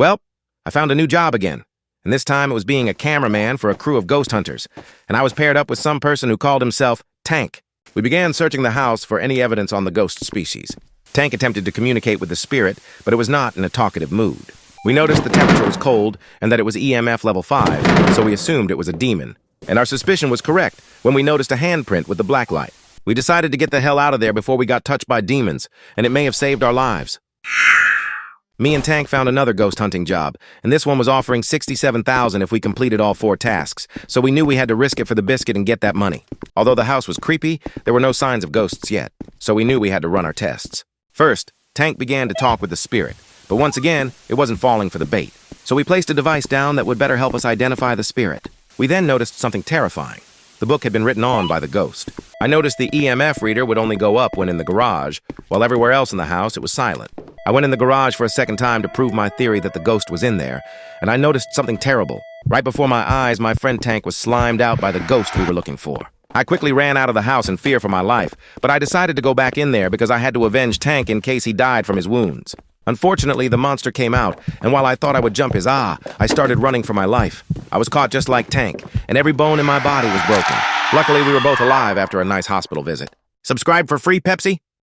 Well, I found a new job again, and this time it was being a cameraman for a crew of ghost hunters, and I was paired up with some person who called himself Tank. We began searching the house for any evidence on the ghost species. Tank attempted to communicate with the spirit, but it was not in a talkative mood. We noticed the temperature was cold and that it was EMF level 5, so we assumed it was a demon. And our suspicion was correct when we noticed a handprint with the black light. We decided to get the hell out of there before we got touched by demons, and it may have saved our lives. Me and Tank found another ghost hunting job, and this one was offering $67,000 if we completed all 4 tasks, so we knew we had to risk it for the biscuit and get that money. Although the house was creepy, there were no signs of ghosts yet, so we knew we had to run our tests. First, Tank began to talk with the spirit, but once again, it wasn't falling for the bait. So we placed a device down that would better help us identify the spirit. We then noticed something terrifying. The book had been written on by the ghost. I noticed the EMF reader would only go up when in the garage, while everywhere else in the house it was silent. I went in the garage for a second time to prove my theory that the ghost was in there, and I noticed something terrible. Right before my eyes, my friend Tank was slimed out by the ghost we were looking for. I quickly ran out of the house in fear for my life, but I decided to go back in there because I had to avenge Tank in case he died from his wounds. Unfortunately, the monster came out, and while I thought I would jump his I started running for my life. I was caught just like Tank, and every bone in my body was broken. Luckily, we were both alive after a nice hospital visit. Subscribe for free, Pepsi?